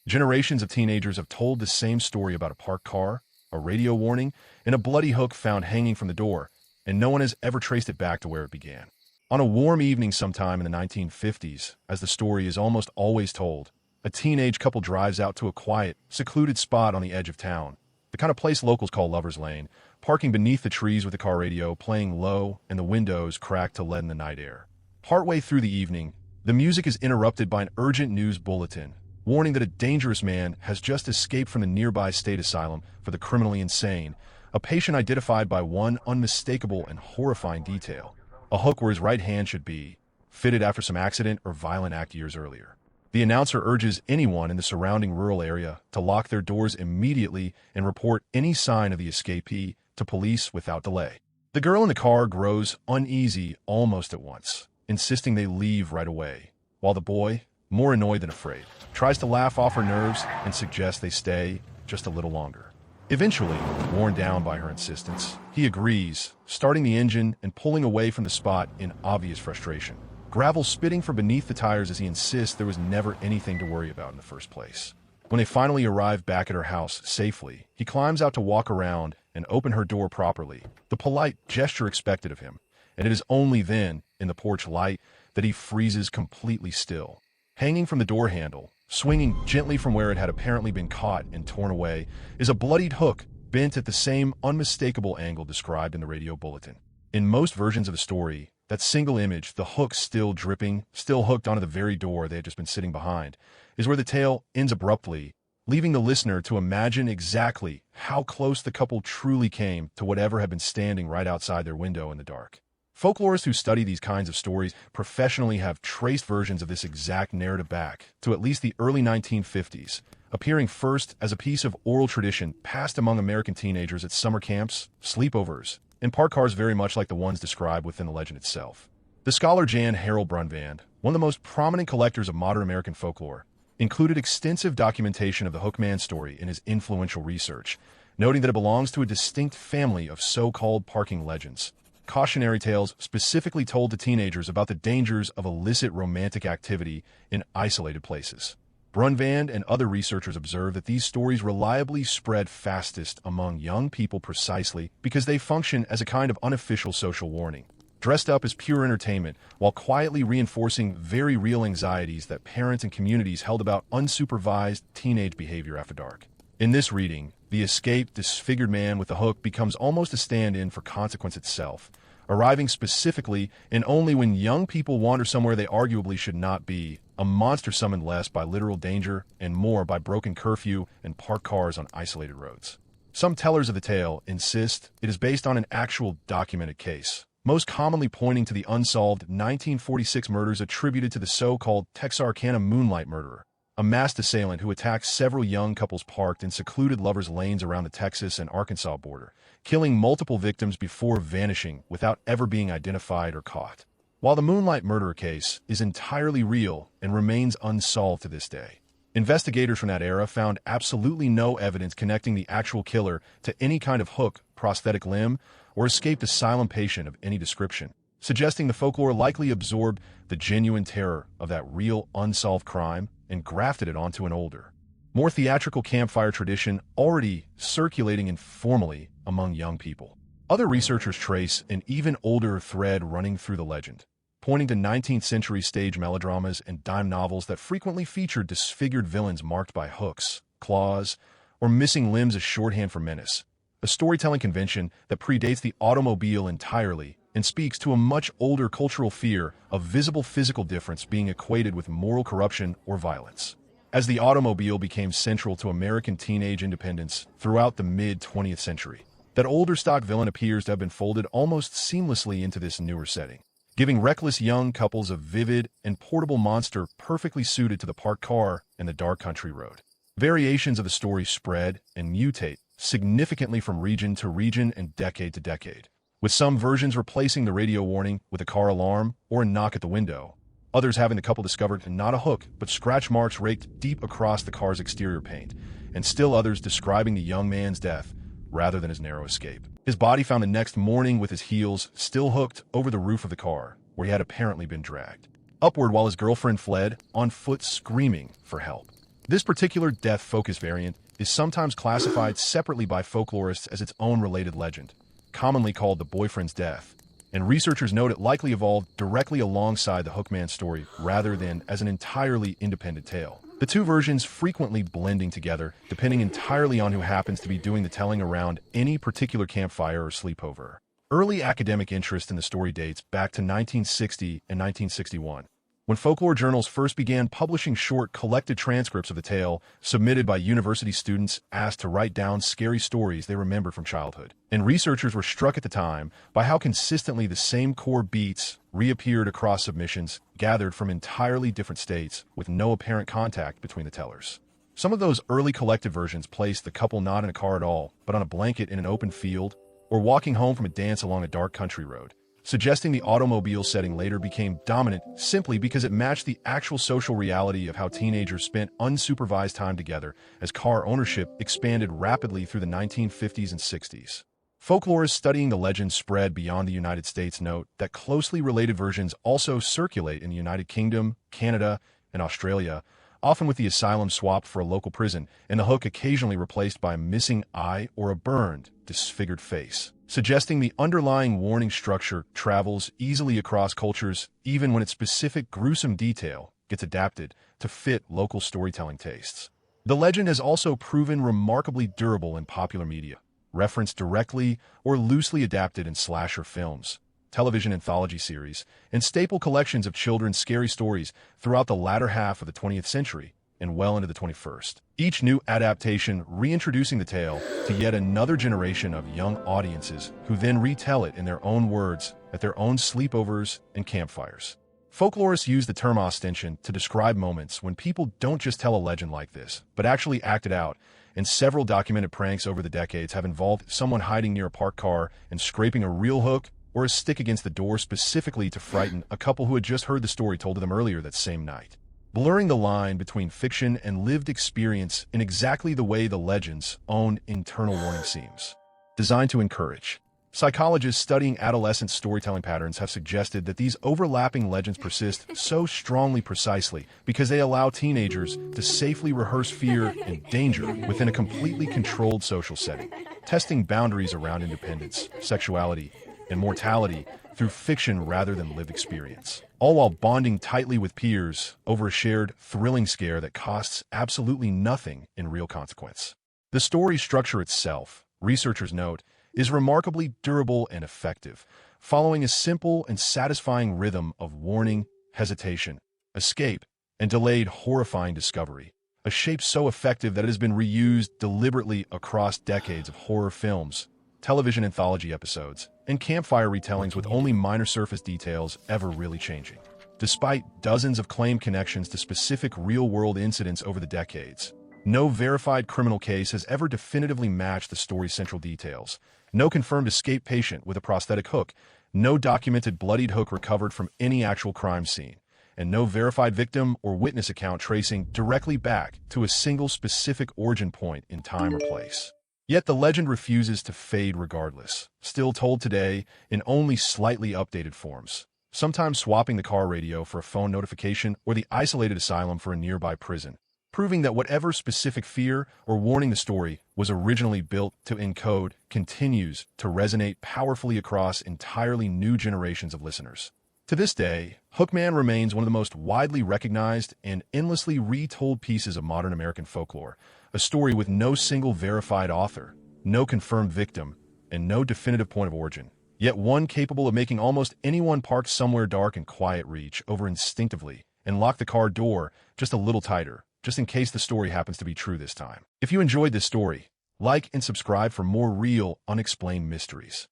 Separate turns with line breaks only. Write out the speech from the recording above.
Generations of teenagers have told the same story about a parked car, a radio warning, and a bloody hook found hanging from the door, and no one has ever traced it back to where it began. On a warm evening sometime in the 1950s, as the story is almost always told, a teenage couple drives out to a quiet, secluded spot on the edge of town, the kind of place locals call Lover's Lane, parking beneath the trees with the car radio playing low and the windows cracked to lead in the night air. Partway through the evening, the music is interrupted by an urgent news bulletin, warning that a dangerous man has just escaped from the nearby state asylum for the criminally insane, a patient identified by one unmistakable and horrifying detail, a hook where his right hand should be, fitted after some accident or violent act years earlier. The announcer urges anyone in the surrounding rural area to lock their doors immediately and report any sign of the escapee to police without delay. The girl in the car grows uneasy almost at once, insisting they leave right away, while the boy, more annoyed than afraid, tries to laugh off her nerves and suggests they stay just a little longer. Eventually, worn down by her insistence, he agrees, starting the engine and pulling away from the spot in obvious frustration. Gravel spitting from beneath the tires as he insists there was never anything to worry about in the first place. When they finally arrive back at her house safely, he climbs out to walk around and open her door properly, the polite gesture expected of him, and it is only then, in the porch light, that he freezes completely still. Hanging from the door handle, swinging gently from where it had apparently been caught and torn away, is a bloodied hook bent at the same unmistakable angle described in the radio bulletin. In most versions of the story, that single image, the hook still dripping, still hooked onto the very door they had just been sitting behind, is where the tale ends abruptly, leaving the listener to imagine exactly how close the couple truly came to whatever had been standing right outside their window in the dark. Folklorists who study these kinds of stories professionally have traced versions of this exact narrative back to at least the early 1950s, appearing first as a piece of oral tradition passed among American teenagers at summer camps, sleepovers, and parked cars very much like the ones described within the legend itself. The scholar Jan Harold Brunvand, one of the most prominent collectors of modern American folklore, included extensive documentation of the Hookman story in his influential research, noting that it belongs to a distinct family of so-called parking legends. Cautionary tales specifically told to teenagers about the dangers of illicit romantic activity in isolated places. Brunvand and other researchers observe that these stories reliably spread fastest among young people precisely because they function as a kind of unofficial social warning, dressed up as pure entertainment while quietly reinforcing very real anxieties that parents and communities held about unsupervised teenage behavior after dark. In this reading, the escaped, disfigured man with the hook becomes almost a stand-in for consequence itself, arriving specifically and only when young people wander somewhere they arguably should not be, a monster summoned less by literal danger and more by broken curfew and parked cars on isolated roads. Some tellers of the tale insist it is based on an actual documented case, most commonly pointing to the unsolved 1946 murders attributed to the so-called Texarkana Moonlight Murderer, a masked assailant who attacked several young couples parked in secluded lovers' lanes around the Texas and Arkansas border, killing multiple victims before vanishing without ever being identified or caught. While the Moonlight Murderer case is entirely real and remains unsolved to this day, investigators from that era found absolutely no evidence connecting the actual killer to any kind of hook, prosthetic limb, or escaped asylum patient of any description, suggesting the folklore likely absorbed the genuine terror of that real unsolved crime and grafted it onto an older, more theatrical campfire tradition already circulating informally among young people. Other researchers trace an even older thread running through the legend, pointing to 19th century stage melodramas and dime novels that frequently featured disfigured villains marked by hooks, claws, or missing limbs as shorthand for menace, a storytelling convention that predates the automobile entirely and speaks to a much older cultural fear of visible physical difference being equated with moral corruption or violence. As the automobile became central to American teenage independence throughout the mid-20th century, that older stock villain appears to have been folded almost seamlessly into this newer setting, giving reckless young couples a vivid and portable monster perfectly suited to the parked car and the dark country road. Variations of the story spread and mutate significantly from region to region and decade to decade, with some versions replacing the radio warning with a car alarm or a knock at the window, others having the couple discovered not a hook but scratch marks raked deep across the car's exterior paint, and still others describing the young man's death rather than his narrow escape. His body found the next morning with his heels still hooked over the roof of the car, where he had apparently been dragged upward while his girlfriend fled, on foot screaming for help. This particular death-focused variant is sometimes classified separately by folklorists as its own related legend, commonly called the boyfriend's death, and researchers note it likely evolved directly alongside the Hookman story rather than as an entirely independent tale. The two versions frequently blending together, depending entirely on who happens to be doing the telling around any particular campfire or sleepover. Early academic interest in the story dates back to 1960 and 1961, when folklore journals first began publishing short, collected transcripts of the tale submitted by university students asked to write down scary stories they remembered from childhood. And researchers were struck at the time by how consistently the same core beats reappeared across submissions gathered from entirely different states with no apparent contact between the tellers. Some of those early collected versions placed the couple not in a car at all, but on a blanket in an open field, or walking home from a dance along a dark country road, suggesting the automobile setting later became dominant simply because it matched the actual social reality of how teenagers spent unsupervised time together as car ownership expanded rapidly through the 1950s and 60s. Folklorists studying the legend spread beyond the United States note that closely related versions also circulate in the United Kingdom, Canada, and Australia, often with the asylum swapped for a local prison, and the hook occasionally replaced by a missing eye or a burned, disfigured face, suggesting the underlying warning structure travels easily across cultures even when its specific gruesome detail gets adapted to fit local storytelling tastes. The legend has also proven remarkably durable in popular media, referenced directly or loosely adapted in slasher films, television anthology series, and staple collections of children's scary stories throughout the latter half of the 20th century and well into the 21st. Each new adaptation reintroducing the tale to yet another generation of young audiences who then retell it in their own words at their own sleepovers and campfires. Folklorists use the term ostension to describe moments when people don't just tell a legend like this, but actually act it out, and several documented pranks over the decades have involved someone hiding near a parked car and scraping a real hook or a stick against the door specifically to frighten a couple who had just heard the story told to them earlier that same night, blurring the line between fiction and lived experience in exactly the way the legend's own internal warning seems. Designed to encourage. Psychologists studying adolescent storytelling patterns have suggested that these overlapping legends persist so strongly precisely because they allow teenagers to safely rehearse fear and danger within a completely controlled social setting, testing boundaries around independence, sexuality, and mortality through fiction rather than lived experience, all while bonding tightly with peers over a shared, thrilling scare that costs absolutely nothing in real consequence. The story structure itself, researchers note, is remarkably durable and effective, following a simple and satisfying rhythm of warning, hesitation, escape, and delayed horrifying discovery, a shape so effective that it has been reused deliberately across decades of horror films, television anthology episodes, and campfire retellings with only minor surface details ever really changing. Despite dozens of claimed connections to specific real-world incidents over the decades, no verified criminal case has ever definitively matched the story's central details. No confirmed escape patient with a prosthetic hook, no documented bloodied hook recovered from any actual crime scene, and no verified victim or witness account tracing directly back to a single specific origin point in time or place. Yet the legend refuses to fade regardless, still told today in only slightly updated forms, sometimes swapping the car radio for a phone notification or the isolated asylum for a nearby prison, proving that whatever specific fear or warning the story was originally built to encode continues to resonate powerfully across entirely new generations of listeners. To this day, Hookman remains one of the most widely recognized and endlessly retold pieces of modern American folklore, a story with no single verified author, no confirmed victim, and no definitive point of origin, yet one capable of making almost anyone parked somewhere dark and quiet reach over instinctively and lock the car door just a little tighter, just in case the story happens to be true this time. If you enjoyed this story, like and subscribe for more real, unexplained mysteries.